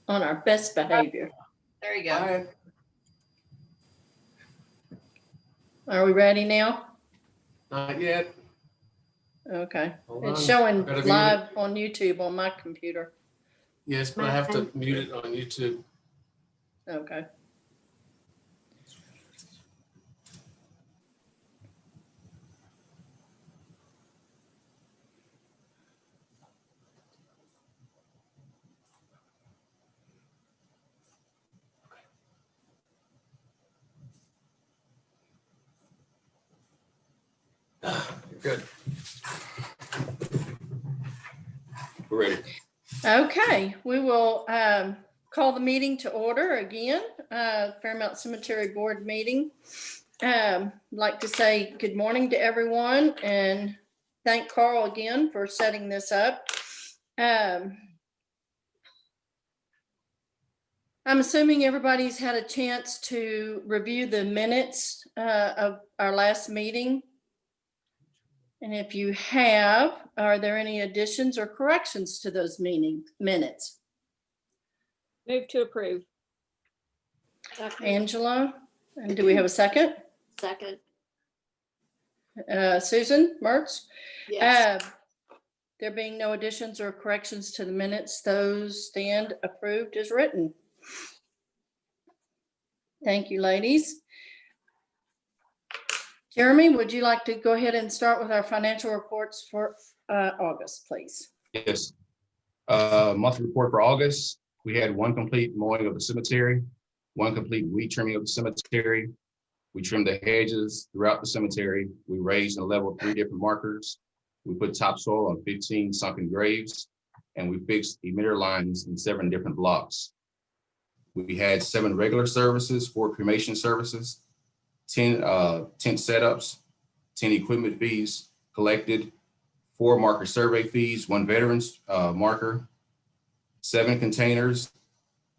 on our best behavior. There you go. All right. Are we ready now? Not yet. Okay. Hold It's on. showing I gotta mute live it. on YouTube on my computer. Yes, but I have to mute it on YouTube. Okay. Good. We're ready. Okay, we will call the meeting to order again, Fairmount Cemetery Board meeting. Like to say good morning to everyone and thank Carl again for setting this up. I'm assuming everybody's had a chance to review the minutes of our last meeting. And if you have, are there any additions or corrections to those minutes? Move to approve. Angela, and do we have a second? Second. Susan Mertz? Yes. There being no additions or corrections to the minutes, those stand approved as written. Thank you, ladies. Jeremy, would you like to go ahead and start with our financial reports for August, please? Yes. Monthly report for August, we had one complete mowing of the cemetery, one complete weed trimming of the cemetery. We trimmed the hedges throughout the cemetery. We raised and leveled 3 different markers. We put topsoil on 15 sunken graves, and we fixed emitter lines in 7 different blocks. We had 7 regular services, 4 cremation services, 10 tent setups, 10 equipment fees collected, 4 marker survey fees, 1 veterans marker, 7 containers,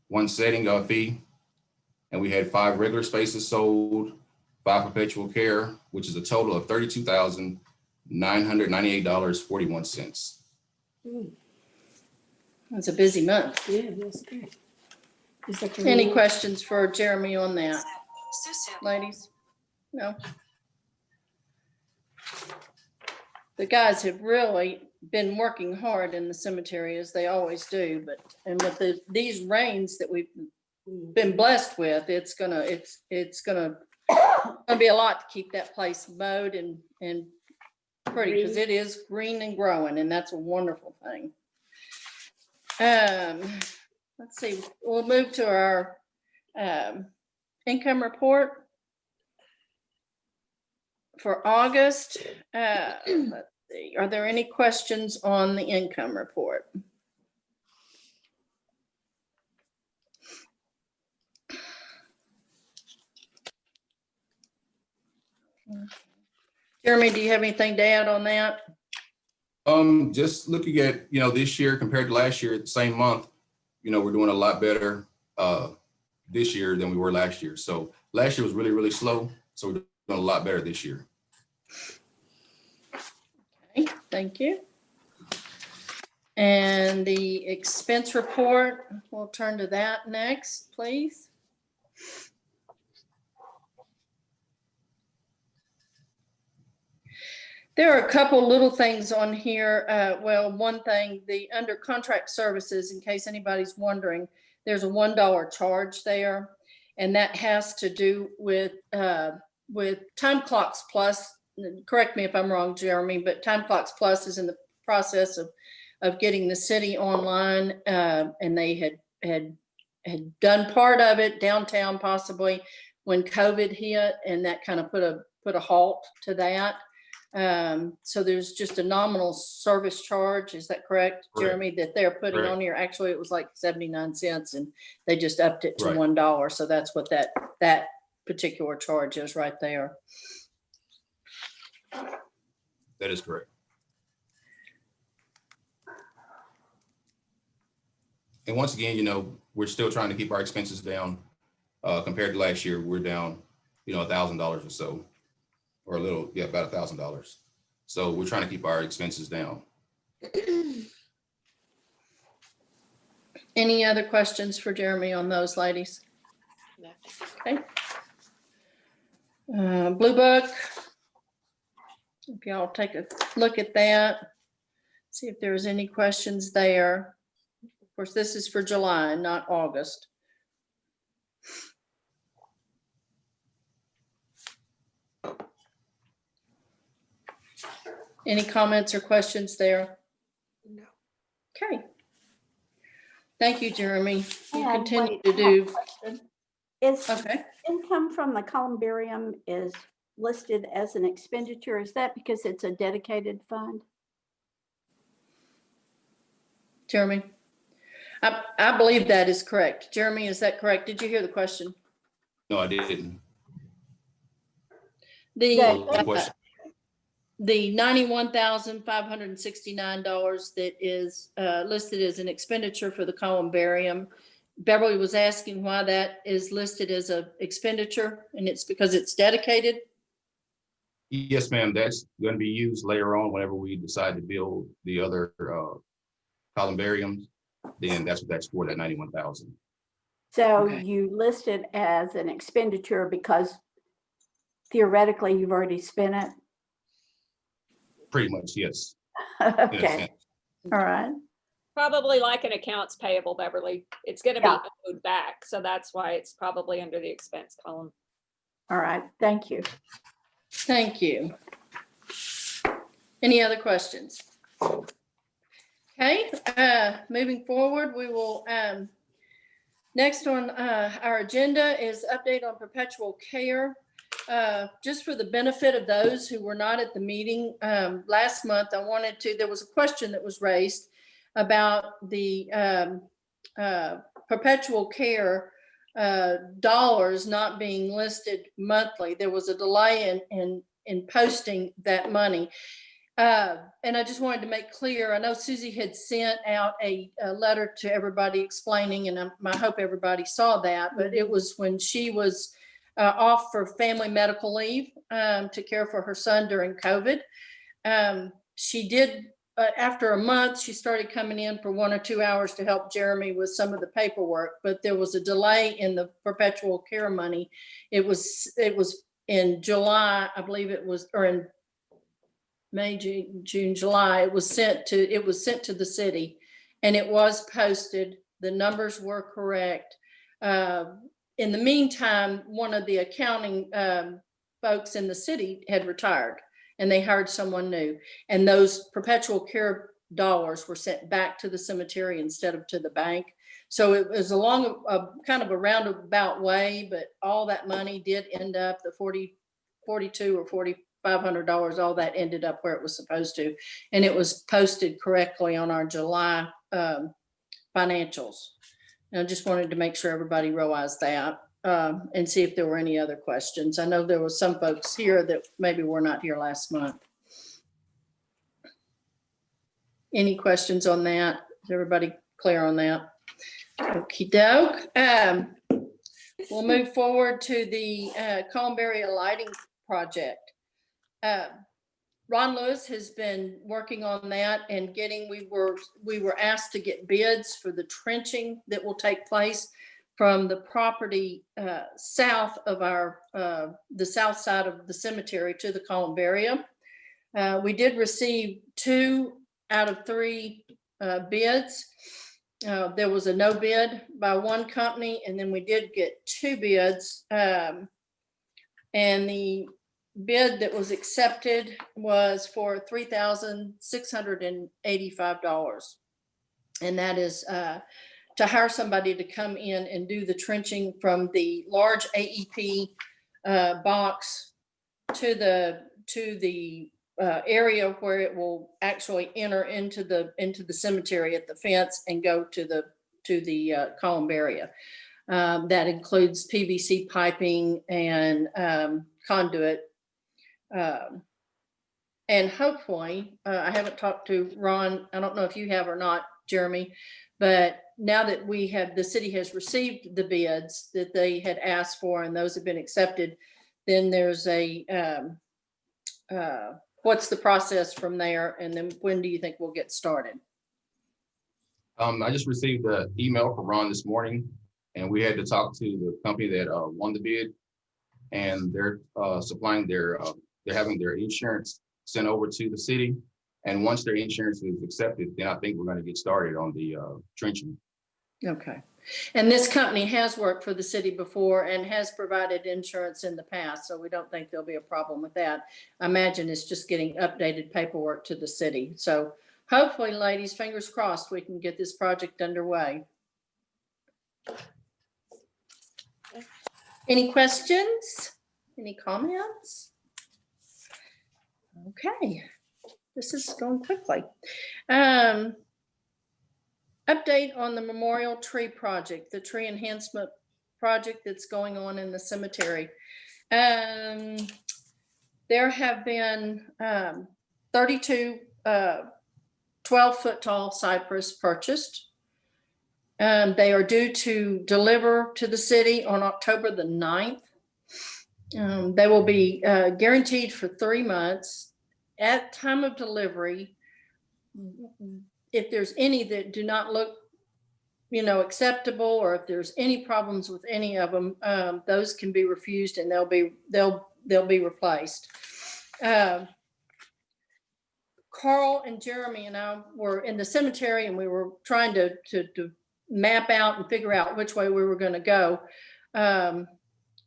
1 setting fee, and we had 5 regular spaces sold, 5 perpetual care, which is a total of $32,998.41. It's a busy month. Yeah, that's good. Is that the Any rule? questions for Jeremy on that, ladies? No. The guys have really been working hard in the cemetery, as they always do, but and with these rains that we've been blessed with, it's gonna be a lot to keep that place mowed and pretty, because it is green and growing, and that's a wonderful thing. Let's see, we'll move to our income report for August. Let's see, are there any questions on the income report? Jeremy, do you have anything to add on that? Just looking at, this year compared to last year, the same month, we're doing a lot better this year than we were last year. So last year was really, really slow. So we're doing a lot better this year. Okay, thank you. And the expense report, we'll turn to that next, please. There are a couple little things on here. Well, one thing, the under contract services, in case anybody's wondering, there's a $1 charge there, and that has to do with Time Clocks Plus. Correct me if I'm wrong, Jeremy, but Time Clocks Plus is in the process of getting the city online, and they had done part of it downtown possibly when COVID hit, and that kind of put a halt to that. So there's just a nominal service charge. Is that correct, Jeremy, that they're putting on here? Actually, it was like 79 cents and they just upped it to $1. So that's what that particular charge is right there. That is correct. And once again, we're still trying to keep our expenses down. Compared to last year, we're down, $1,000 or so. Or a little, about $1,000. So we're trying to keep our expenses down. Any other questions for Jeremy on those, ladies? No. Okay. Blue Book. If y'all take a look at that, see if there's any questions there. Of course, this is for July, not August. Any comments or questions there? No. Okay. Thank you, Jeremy. You And continue wait, to I have a do, question. Is okay. income from the columbarium is listed as an expenditure? Is that because it's a dedicated fund? Jeremy? I believe that is correct. Jeremy, is that correct? Did you hear the question? No, I didn't. Yeah. What was the question? The $91,569 that is listed as an expenditure for the columbarium. Beverly was asking why that is listed as a expenditure, and it's because it's dedicated. Yes, ma'am. That's going to be used later on whenever we decide to build the other columbariums. Then that's what that's for, that 91,000. So Okay. you list it as an expenditure because theoretically you've already spent it? Pretty much, yes. in a Okay, sense. all right. Probably like an accounts payable, Beverly. It's gonna be Yeah. owed back, so that's why it's probably under the expense column. All right, thank you. Thank you. Any other questions? Okay, moving forward, we will, next on our agenda is update on perpetual care. Just for the benefit of those who were not at the meeting last month, there was a question that was raised about the perpetual care dollars not being listed monthly. There was a delay in posting that money. And I just wanted to make clear, I know Susie had sent out a letter to everybody explaining, and I hope everybody saw that, but it was when she was off for family medical leave to care for her son during COVID. She did, after a month, she started coming in for 1 or 2 hours to help Jeremy with some of the paperwork, but there was a delay in the perpetual care money. It was in July, I believe it was, or in May, June, July, it was sent to the city, and it was posted. The numbers were correct. In the meantime, one of the accounting folks in the city had retired, and they hired someone new. And those perpetual care dollars were sent back to the cemetery instead of to the bank. So it was along a kind of a roundabout way, but all that money did end up, the $42 or $4,500, all that ended up where it was supposed to. And it was posted correctly on our July financials. And I just wanted to make sure everybody realized that and see if there were any other questions. I know there were some folks here that maybe were not here last month. Any questions on that? Is everybody clear on that? Okie doke. We'll move forward to the Columbaria lighting project. Ron Lewis has been working on that and we were asked to get bids for the trenching that will take place from the property south of the south side of the cemetery to the Columbaria. We did receive 2 out of 3 bids. There was a no bid by one company, and then we did get 2 bids. And the bid that was accepted was for $3,685. And that is to hire somebody to come in and do the trenching from the large AEP box to the area where it will actually enter into the cemetery at the fence and go to the Columbaria. That includes PVC piping and conduit. And hopefully, I haven't talked to Ron. I don't know if you have or not, Jeremy, but now that the city has received the bids that they had asked for and those have been accepted, then there's what's the process from there? And then when do you think we'll get started? I just received an email from Ron this morning, and we had to talk to the company that won the bid. And they're supplying they're having their insurance sent over to the city. And once their insurance is accepted, then I think we're going to get started on the trenching. Okay. And this company has worked for the city before and has provided insurance in the past, so we don't think there'll be a problem with that. I imagine it's just getting updated paperwork to the city. So hopefully, ladies, fingers crossed, we can get this project underway. Any questions? Any comments? Okay, this is going quickly. Update on the memorial tree project, the tree enhancement project that's going on in the cemetery. There have been 32 12-foot tall cypress purchased. They are due to deliver to the city on October the 9th. They will be guaranteed for 3 months. At time of delivery, if there's any that do not look, acceptable, or if there's any problems with any of them, those can be refused and they'll be replaced. Carl and Jeremy and I were in the cemetery, and we were trying to map out and figure out which way we were going to go,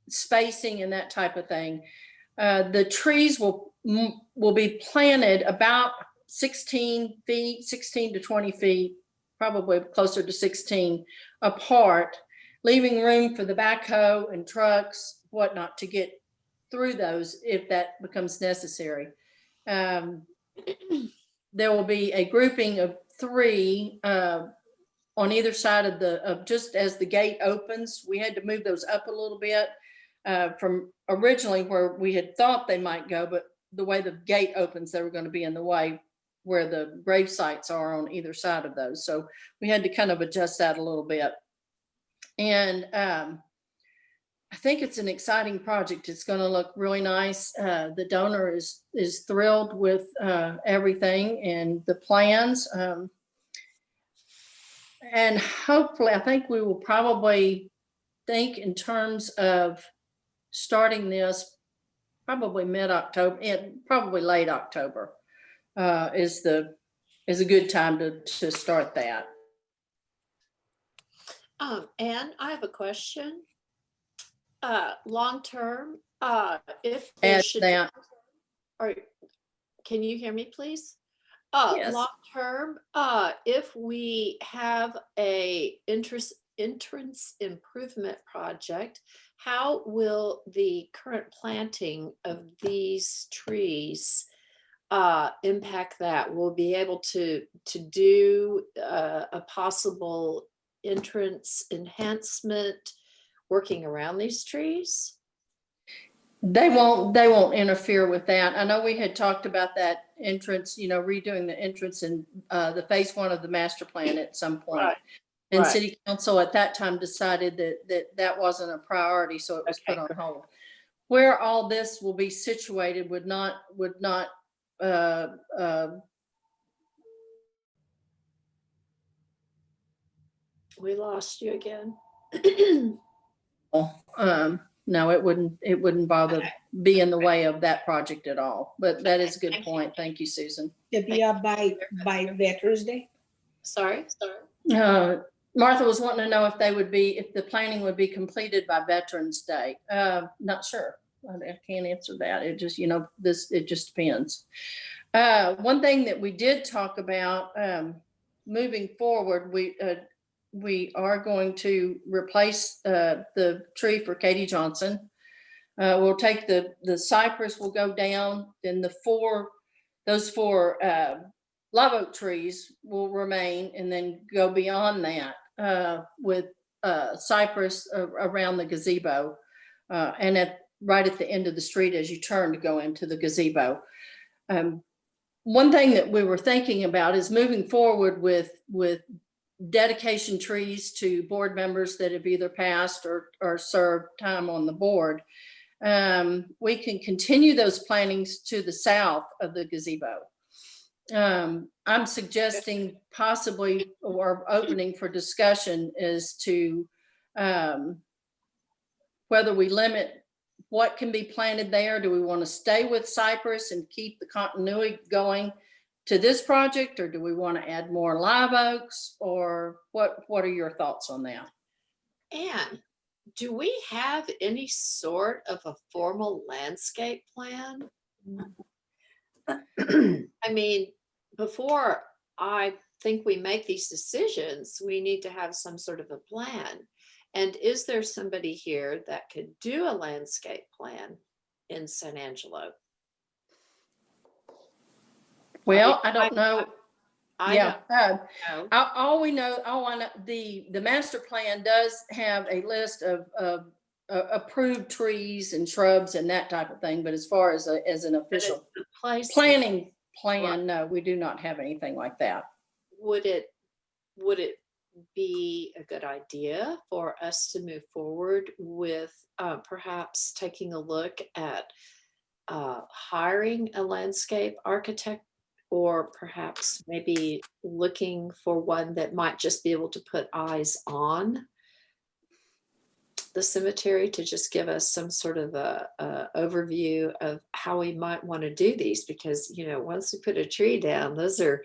spacing and that type of thing. The trees will be planted about 16 to 20 feet, probably closer to 16 apart, leaving room for the backhoe and trucks, whatnot, to get through those if that becomes necessary. There will be a grouping of 3 on either side of just as the gate opens. We had to move those up a little bit from originally where we had thought they might go, but the way the gate opens, they were going to be in the way where the grave sites are on either side of those. So we had to kind of adjust that a little bit. And I think it's an exciting project. It's going to look really nice. The donor is thrilled with everything and the plans. And hopefully, I think we will probably think in terms of starting this probably mid-October and probably late October is a good time to start that. Anne, I have a question. Long term, if Add there should, that. or can you hear me, please? Yes. Long term, if we have a entrance improvement project, how will the current planting of these trees impact that? We'll be able to do a possible entrance enhancement working around these trees? They won't interfere with that. I know we had talked about that entrance, redoing the entrance in the phase 1 of the master plan at some point. Right. And Right. city council at that time decided that wasn't a priority, so it was put on hold. Where all this will be situated would not We lost you again. no, it wouldn't bother be in the way of that project at all. But that is a good point. Thank you, Susan. To be up by Veterans Day? Sorry. Martha was wanting to know if the planning would be completed by Veterans Day. Not sure. I can't answer that. It just, it just depends. One thing that we did talk about moving forward, we are going to replace the tree for Katie Johnson. We'll take the cypress will go down, then those four live oak trees will remain, and then go beyond that with cypress around the gazebo and right at the end of the street as you turn to go into the gazebo. One thing that we were thinking about is moving forward with dedication trees to board members that have either passed or served time on the board. We can continue those plantings to the south of the gazebo. I'm suggesting possibly, or opening for discussion, is to whether we limit what can be planted there. Do we want to stay with cypress and keep the continuity going to this project, or do we want to add more live oaks, or what are your thoughts on that? And do we have any sort of a formal landscape plan? I mean, before I think we make these decisions, we need to have some sort of a plan. And is there somebody here that could do a landscape plan in San Angelo? Well, I don't know. I Yeah. don't know. All I know, the master plan does have a list of approved trees and shrubs and that type of thing. But as far as an But it's official the place. planning plan, no, we do not have anything like that. Would it be a good idea for us to move forward with perhaps taking a look at hiring a landscape architect, or perhaps maybe looking for one that might just be able to put eyes on the cemetery to just give us some sort of a overview of how we might want to do these? Because, you know, once we put a tree down, those are,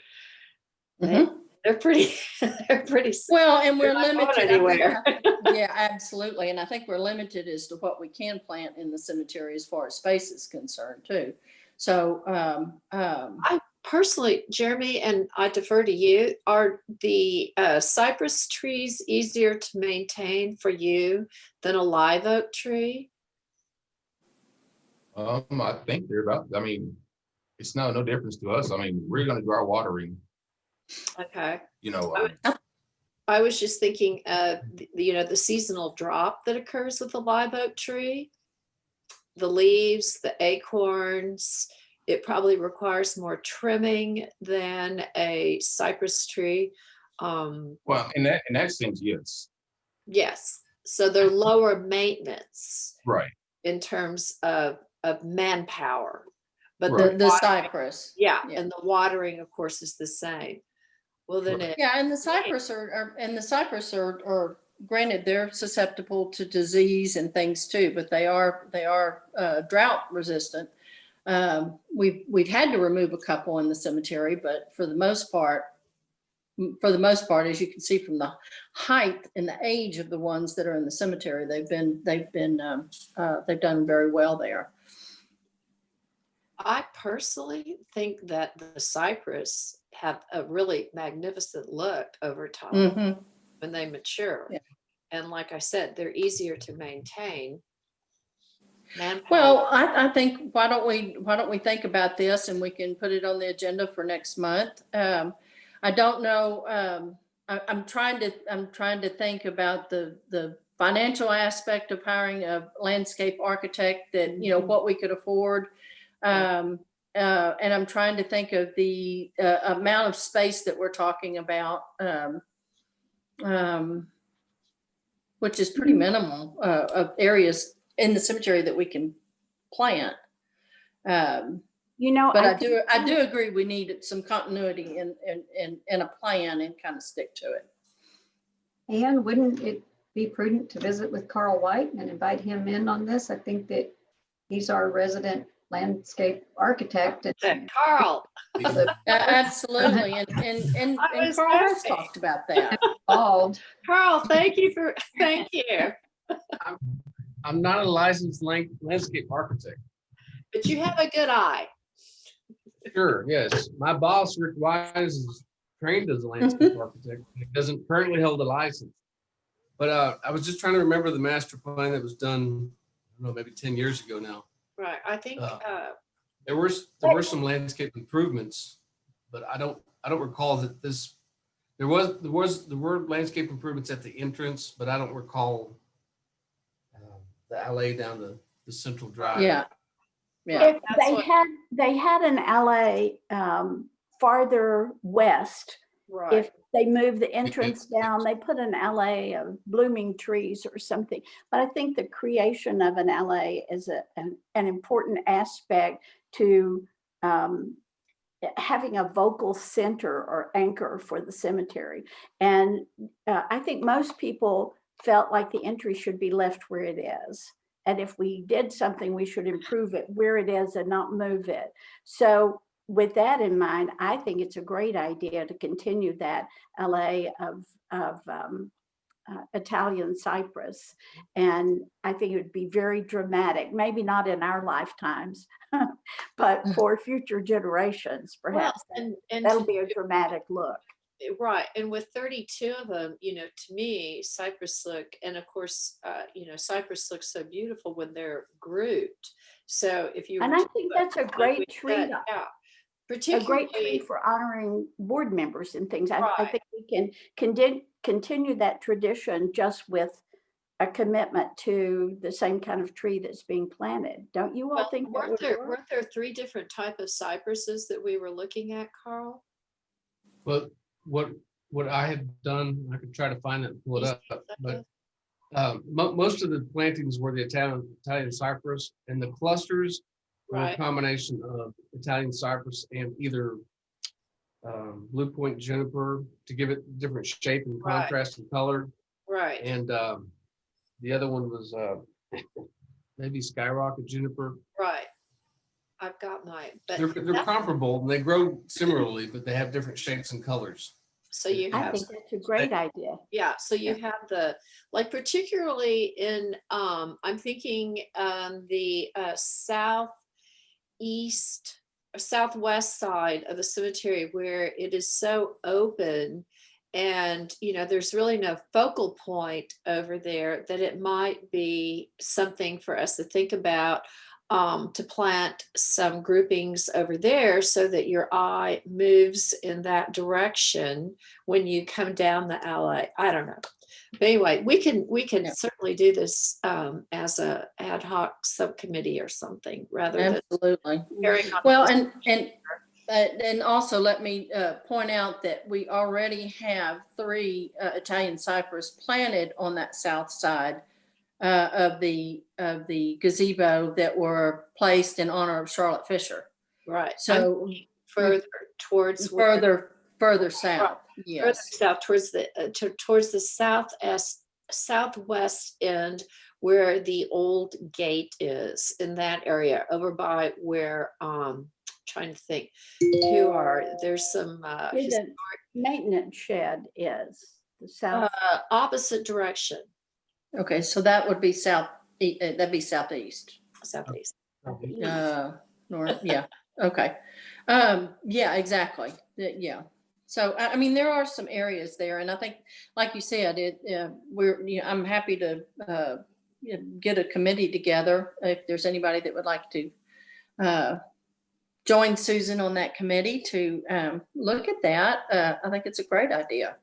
they're pretty, they're pretty. Well, and we're They're not going limited. anywhere. Yeah, absolutely. And I think we're limited as to what we can plant in the cemetery as far as space is concerned too. So, I personally, Jeremy, and I defer to you, are the cypress trees easier to maintain for you than a live oak tree? I think they're about, I mean, it's no difference to us. I mean, we're gonna do our watering, Okay. you know. I was just thinking, you know, the seasonal drop that occurs with a live oak tree, the leaves, the acorns, it probably requires more trimming than a cypress tree. Well, in that sense, yes. Yes, so they're lower maintenance Right. in terms of manpower. But Right. the cypress. yeah, Yeah. and the watering, of course, is the same. Well, then Right. it, Yeah, and the cypress are granted, they're susceptible to disease and things too, but they are drought resistant. We've had to remove a couple in the cemetery, but for the most part, as you can see from the height and the age of the ones that are in the cemetery, they've done very well there. I personally think that the cypress have a really magnificent look over time Mhm. when they mature. Yeah. And like I said, they're easier to maintain. Manpower. Well, I think, why don't we think about this, and we can put it on the agenda for next month. I don't know. I'm trying to think about the financial aspect of hiring a landscape architect, that, you know, what we could afford. And I'm trying to think of the amount of space that we're talking about, which is pretty minimal, of areas in the cemetery that we can plant. You know, But I think- do agree we need some continuity in a plan and kind of stick to it. And wouldn't it be prudent to visit with Carl White and invite him in on this? I think that he's our resident landscape architect. And Carl, Absolutely, and I was Carl has joking. talked about that. involved. Carl, thank you. I'm not a licensed landscape architect. But you have a good eye. Sure, yes. My boss, Rick Wise, is trained as a landscape architect. He doesn't currently hold a license. But I was just trying to remember the master plan that was done, I don't know, maybe 10 years ago now. Right. I think There were some landscape improvements, but I don't recall that there were landscape improvements at the entrance, but I don't recall the alley down the central drive. Yeah. If That's what- they had an alley farther west. right. If they move the entrance down, they put an alley of blooming trees or something. But I think the creation of an alley is an important aspect to having a vocal center or anchor for the cemetery. And I think most people felt like the entry should be left where it is. And if we did something, we should improve it where it is and not move it. So with that in mind, I think it's a great idea to continue that LA of Italian cypress. And I think it would be very dramatic, maybe not in our lifetimes, but for future generations, perhaps. Well, and That'll to be a dramatic look. right. And with 32 of them, to me, cypress look, and of course, cypress looks so beautiful when they're grouped. So if you And were I to think put, that's a like great we tree, said, yeah, a great tree particularly, for honoring board members and things. I right. think we can continue that tradition just with a commitment to the same kind of tree that's being planted. Don't you all Well, think that would work? weren't there 3 different type of cypresses that we were looking at, Carl? But what I have done, I could try to find it and pull it up, but most of the plantings were the Italian cypress, and the clusters were a Right. combination of Italian cypress and either blue point juniper to give it different shape and Right. contrast and color. Right. And the other one was maybe skyrocket juniper. Right. I've got mine, but They're that's- comparable and they grow similarly, but they have different shapes and colors. so you I have, think that's a great idea. yeah, so you have the, like particularly in, I'm thinking the southwest side of the cemetery where it is so open and, there's really no focal point over there, that it might be something for us to think about, to plant some groupings over there so that your eye moves in that direction when you come down the alley. I don't know. But anyway, we can Yeah. certainly do this as a ad hoc subcommittee or something rather than Absolutely. carrying on. Well, and also let me point out that we already have 3 Italian cypress planted on that south side of the gazebo that were placed in honor of Charlotte Fisher. Right. So Further towards where- further south. further Yes. south towards the southwest end where the old gate is, in that area over by where trying to think there's some Where the maintenance shed is, the south. opposite direction, Okay, so that would be that'd be southeast. southeast. North, yeah, okay. Yeah, exactly. Yeah. So, I mean, there are some areas there, and I think, like you said, I'm happy to get a committee together if there's anybody that would like to join Susan on that committee to look at that. I think it's a great idea.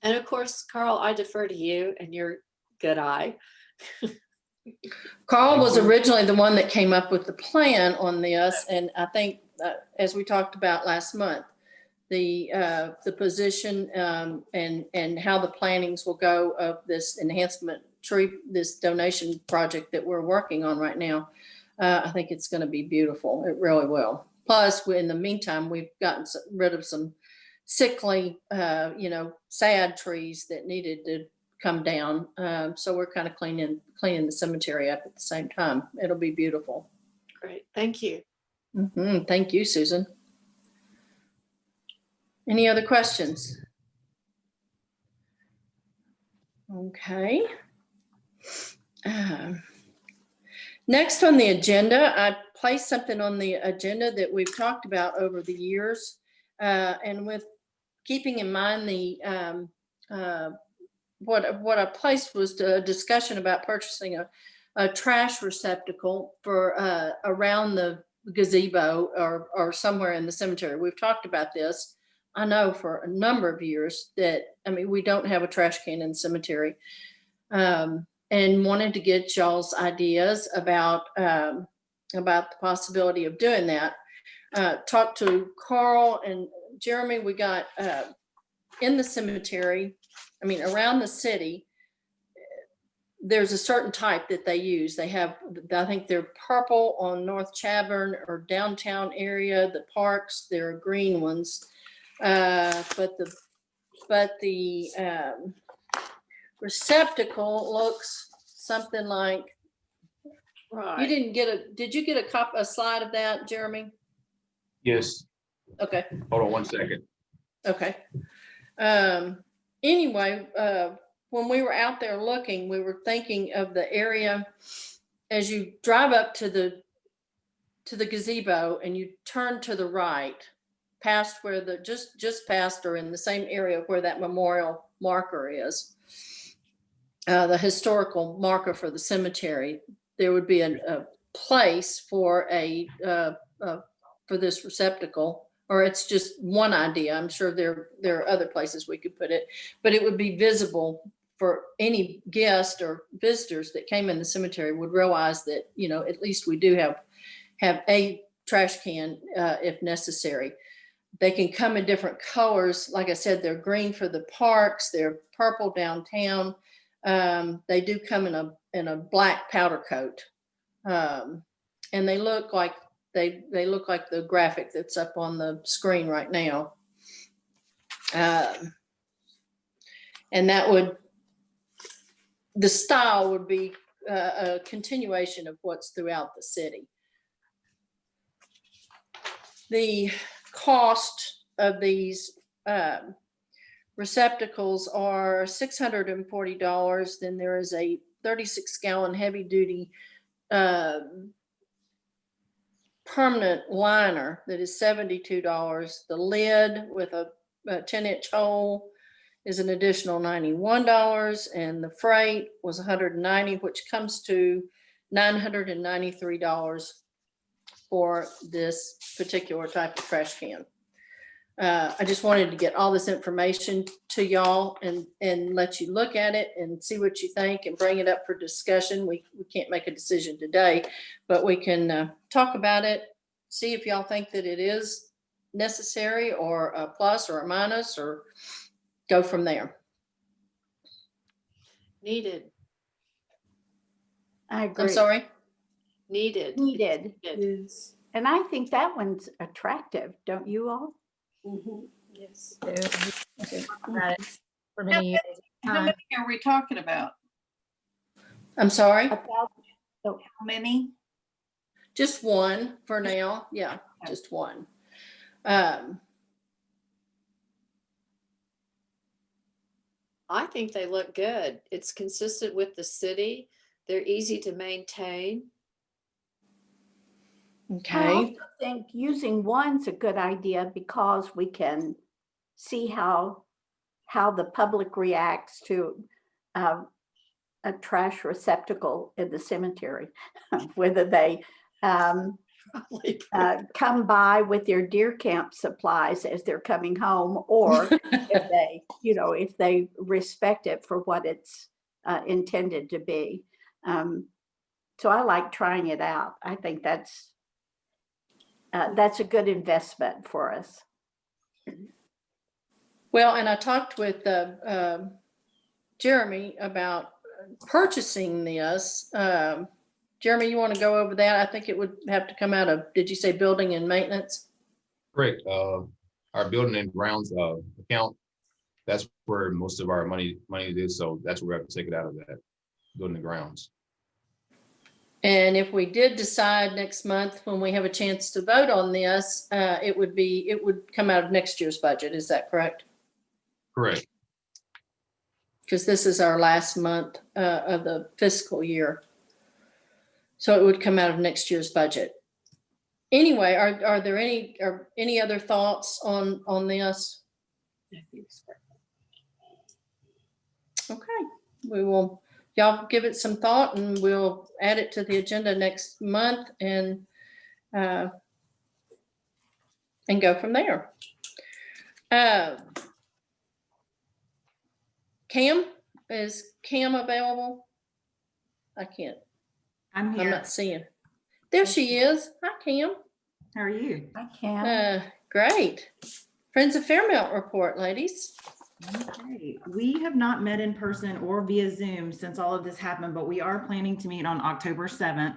And of course, Carl, I defer to you and your good eye. Carl was originally the one that came up with the plan on this, and I think, as we talked about last month, the position and how the plannings will go of this enhancement tree, this donation project that we're working on right now. I think it's going to be beautiful. It really will. Plus, in the meantime, we've gotten rid of some sickly, sad trees that needed to come down. So we're kind of cleaning the cemetery up at the same time. It'll be beautiful. Great, thank you. Thank you, Susan. Any other questions? Okay. Next on the agenda, I placed something on the agenda that we've talked about over the years, and with keeping in mind the what I placed was a discussion about purchasing a trash receptacle for around the gazebo or somewhere in the cemetery. We've talked about this, I know, for a number of years, that, I mean, we don't have a trash can in the cemetery, and wanted to get y'all's ideas about the possibility of doing that. Talked to Carl and Jeremy. We got in the cemetery, I mean, around the city, there's a certain type that they use. They have, I think they're purple on North Chaburn or downtown area. The parks, they're green ones. But the receptacle looks something like, you Right. didn't get did you get a slide of that, Jeremy? Yes, Okay. hold on one second. Okay. Anyway, when we were out there looking, we were thinking of the area as you drive up to the gazebo and you turn to the right, past where just past or in the same area where that memorial marker is, the historical marker for the cemetery. There would be a place for for this receptacle. Or it's just one idea. I'm sure there are other places we could put it, but it would be visible for any guest or visitors that came in the cemetery would realize that, at least we do have a trash can if necessary. They can come in different colors. Like I said, they're green for the parks. They're purple downtown. They do come in a black powder coat, and they look like they look like the graphic that's up on the screen right now. And the style would be a continuation of what's throughout the city. The cost of these receptacles are $640. Then there is a 36-gallon heavy duty permanent liner that is $72. The lid with a 10-inch hole is an additional $91, and the freight was $190, which comes to $993 for this particular type of trash can. I just wanted to get all this information to y'all and let you look at it and see what you think and bring it up for discussion. We can't make a decision today, but we can talk about it, see if y'all think that it is necessary or a plus or a minus, or go from there. Needed. I agree. I'm sorry? Needed. Needed. Needed. And I think that one's attractive, don't you all? Yes. About it for many years. How many are we talking about? I'm sorry? About How many? Just one for now. Yeah, just one. I think they look good. It's consistent with the city. They're easy to maintain. I Okay. also think using one's a good idea because we can see how the public reacts to a trash receptacle in the cemetery, whether they come by with their deer camp supplies as they're coming home, or if they respect it for what it's intended to be. So I like trying it out. I think that's a good investment for us. Well, and I talked with Jeremy about purchasing this. Jeremy, you want to go over that? I think it would have to come out of, did you say building and maintenance? Correct. Our building and grounds account, that's where most of our money is. So that's where we have to take it out of, that building and grounds. And if we did decide next month when we have a chance to vote on this, it would come out of next year's budget. Is that correct? Correct. Because this is our last month of the fiscal year. So it would come out of next year's budget. Anyway, are there any other thoughts on this? Okay, y'all give it some thought and we'll add it to the agenda next month and go from there. Cam, is Cam available? I can't. I'm I'm here. not seeing. There she is. Hi, Cam. How are you? I can. Great. Friends of Fairmount report, ladies. Okay, we have not met in person or via Zoom since all of this happened, but we are planning to meet on October 7th,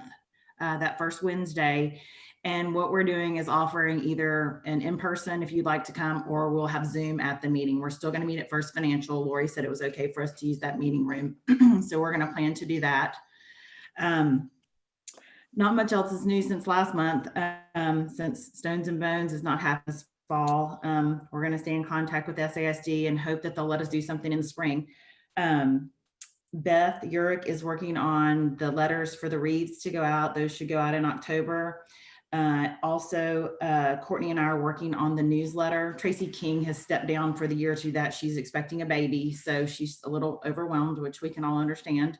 that first Wednesday. And what we're doing is offering either an in-person if you'd like to come, or we'll have Zoom at the meeting. We're still going to meet at First Financial. Lori said it was okay for us to use that meeting room. So we're going to plan to do that. Not much else is new since last month, since Stones and Bones is not happening this fall. We're going to stay in contact with SASD and hope that they'll let us do something in the spring. Beth Urick is working on the letters for the wreaths to go out. Those should go out in October. Also, Courtney and I are working on the newsletter. Tracy King has stepped down for the year or two that she's expecting a baby, so she's a little overwhelmed, which we can all understand.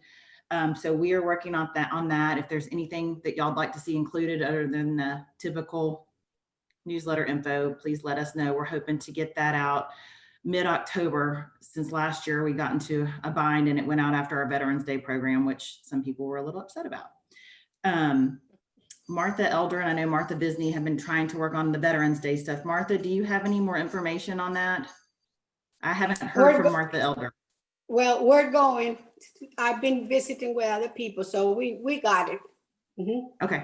So we are working on that. If there's anything that y'all would like to see included other than the typical newsletter info, please let us know. We're hoping to get that out mid-October. Since last year we got into a bind and it went out after our Veterans Day program, which some people were a little upset about. Martha Elder and I know Martha Bisney have been trying to work on the Veterans Day stuff. Martha, do you have any more information on that? I haven't heard from Martha Elder. Well, we're going. I've been visiting with other people, so we got it. Okay.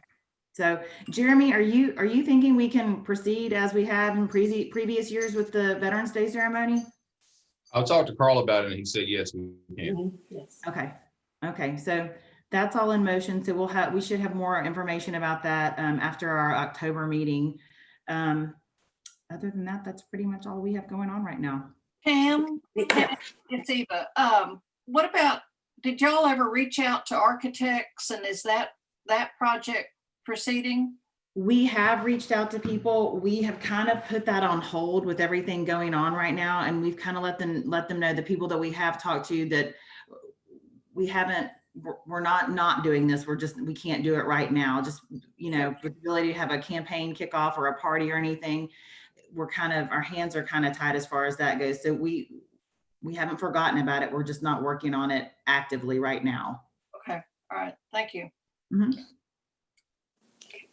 So Jeremy, are you thinking we can proceed as we have in previous years with the Veterans Day ceremony? I'll talk to Carl about it and he said, yes, we can. Yes. Okay. Okay. So that's all in motion. So we should have more information about that after our October meeting. Other than that, that's pretty much all we have going on right now. Pam, Yeah. it's Eva. What about, did y'all ever reach out to architects, and is that project proceeding? We have reached out to people. We have kind of put that on hold with everything going on right now. And we've kind of let them know, the people that we have talked to, that we're not doing this. We can't do it right now. Just, with the ability to have a campaign kickoff or a party or anything, our hands are kind of tied as far as that goes. So we haven't forgotten about it. We're just not working on it actively right now. Okay. All right. Thank you. Mm-hmm.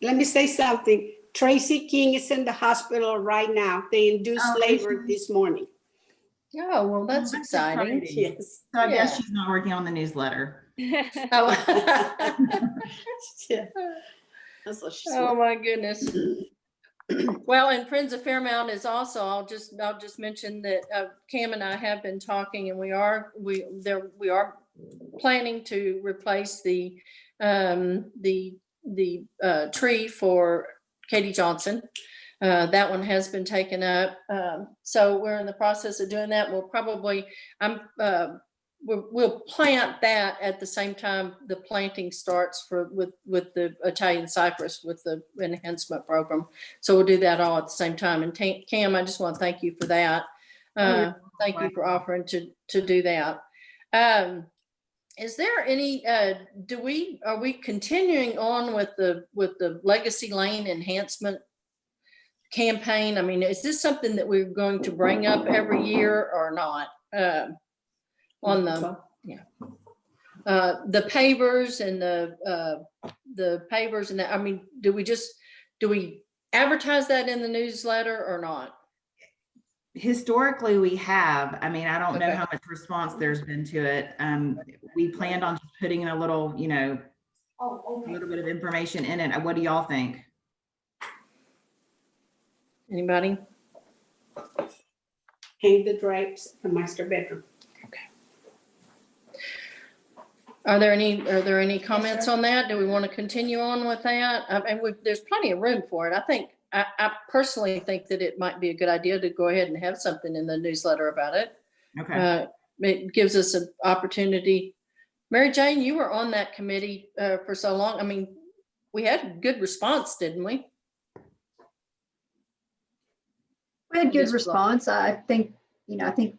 Let me say something. Tracy King is in the hospital right now. They induced labor this morning. Oh, well, that's exciting. Yes. So I guess she's not working on the newsletter. Oh. Yeah. That's what she's Oh my goodness. Well, and Friends of Fairmount is also, I'll just mention that Cam and I have been talking, and we are planning to replace the tree for Katie Johnson. That one has been taken up. So we're in the process of doing that. We'll plant that at the same time the planting starts with the Italian cypress with the enhancement program. So we'll do that all at the same time. And Cam, I just want to thank you for that. Thank you for offering to do that. Is there any, are we continuing on with the Legacy Lane enhancement campaign? I mean, is this something that we're going to bring up every year or not? On the pavers and the pavers and that, I mean, do we advertise that in the newsletter or not? Historically, we have. I mean, I don't know how much response there's been to it. We planned on just putting in a little, a little bit of information in it. What do y'all think? Anybody? Hang the drapes in the master bedroom. Are there any comments on that? Do we want to continue on with that? And there's plenty of room for it. I personally think that it might be a good idea to go ahead and have something in the newsletter about it. Okay. It gives us an opportunity. Mary Jane, you were on that committee for so long. I mean, we had a good response, didn't we? We had good response. I think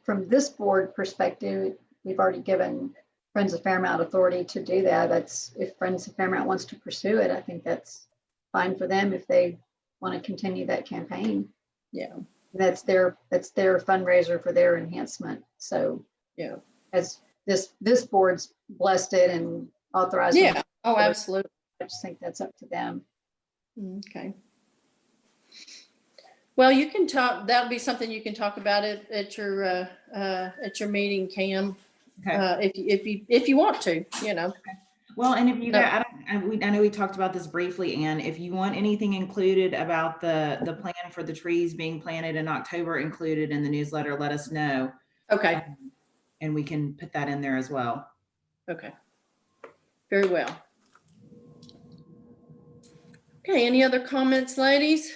from this board perspective, we've already given Friends of Fairmount authority to do that. That's, if Friends of Fairmount wants to pursue it, I think that's fine for them if they want to continue that campaign. Yeah. That's their fundraiser for their enhancement. So yeah, as this board's blessed it and authorized. Yeah. Oh, absolutely. I just think that's up to them. Okay. Well, you can talk, that'll be something you can talk about it at your meeting, Cam. Okay. If you want to, you know. Well, and if you No. got, I know we talked about this briefly, Anne, if you want anything included about the plan for the trees being planted in October included in the newsletter, let us know. Okay, And we can put that in there as well. okay. Very well. Okay, any other comments, ladies?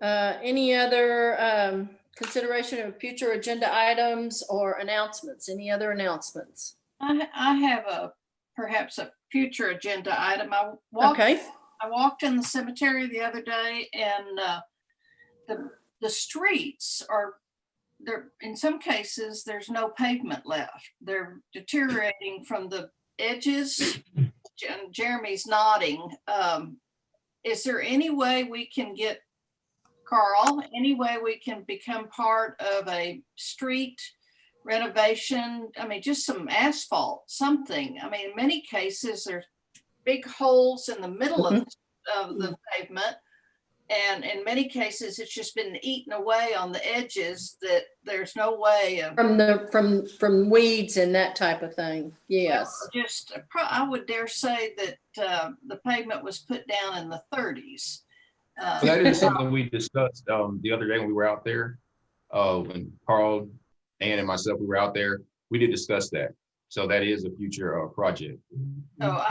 Any other consideration of future agenda items or announcements? Any other announcements? I have perhaps a future agenda item. I Okay, walked in the cemetery the other day, and the streets are there. In some cases, there's no pavement left. They're deteriorating from the edges. And Jeremy's nodding. Is there any way we can get, Carl, any way we can become part of a street renovation? I mean, just some asphalt, something. I mean, in many cases, there's big holes in the middle of the pavement. And in many cases, it's just been eaten away on the edges that there's no way of. from weeds and that type of thing. Yes. Well, just, I would dare say that the pavement was put down in the 30s. So that is something we discussed the other day when we were out there. When Carl, Ann, and myself, we were out there, we did discuss that. So that is a future project. So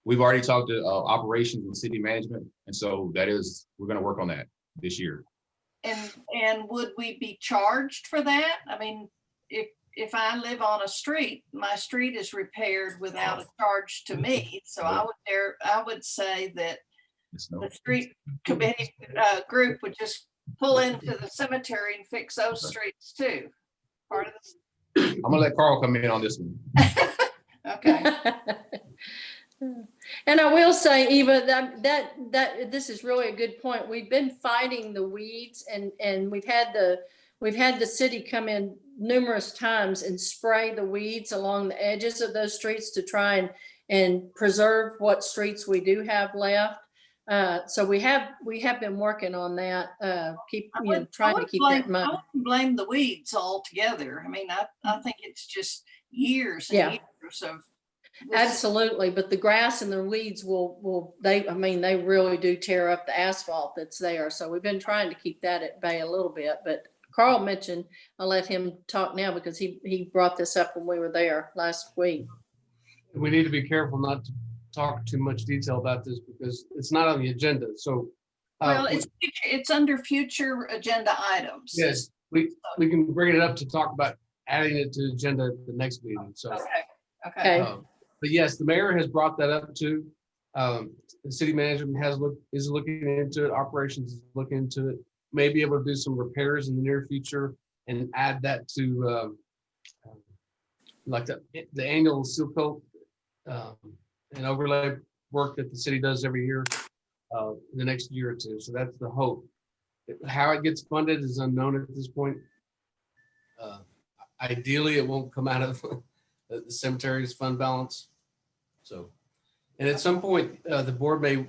We've already talked to operations and city management, and so that is, we're going to work on that this year. And would we be charged for that? I mean, if I live on a street, my street is repaired without a charge to me. So I would say that the street committee group would just pull into the cemetery and fix those streets too. Part of this. I'm gonna let Carl come in on this one. Okay. And I will say, Eva, that this is really a good point. We've been fighting the weeds, and we've had the city come in numerous times and spray the weeds along the edges of those streets to try and preserve what streets we do have left. So we have been working on that. Trying to keep that in mind. I wouldn't blame the weeds altogether. I mean, I think it's just years and years of. Absolutely, but the grass and the weeds they really do tear up the asphalt that's there. So we've been trying to keep that at bay a little bit. But Carl mentioned, I'll let him talk now because he brought this up when we were there last week. We need to be careful not to talk too much detail about this because it's not on the agenda. So well, it's under future agenda items. Yes, we can bring it up to talk about adding it to the agenda at the next meeting. So okay. But yes, the mayor has brought that up too. The city management is looking into it. Operations is looking into it. May be able to do some repairs in the near future and add that to like the annual seal coat and overlay work that the city does every year in the next year or two. So that's the hope. How it gets funded is unknown at this point. Ideally, it won't come out of the cemetery's fund balance. So, and at some point, the board may,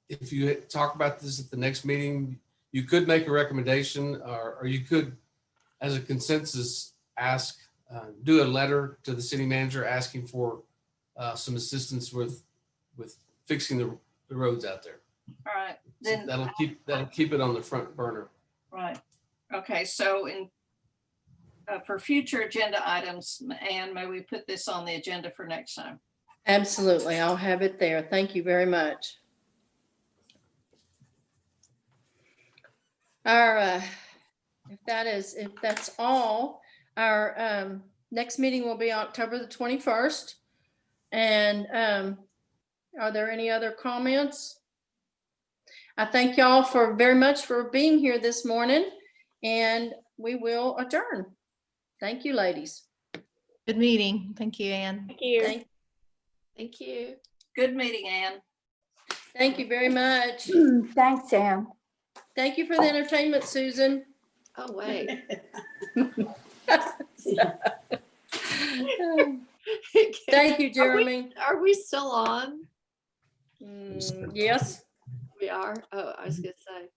if you talk about this at the next meeting, you could make a recommendation, or you could, as a consensus, do a letter to the city manager asking for some assistance with fixing the roads out there. All right. So Then that'll keep it on the front burner. right. Okay. So for future agenda items, Anne, may we put this on the agenda for next time? Absolutely, I'll have it there. Thank you very much. If that's all, our next meeting will be October the 21st. And are there any other comments? I thank y'all very much for being here this morning, and we will adjourn. Thank you, ladies. Good meeting. Thank you, Anne. Thank you. Thank you. Good meeting, Anne. Thank you very much. Thanks, Sam. Thank you for the entertainment, Susan. Oh, wait. Thank you, Jeremy. Are we still on? Yes, We are? Oh, I was gonna say.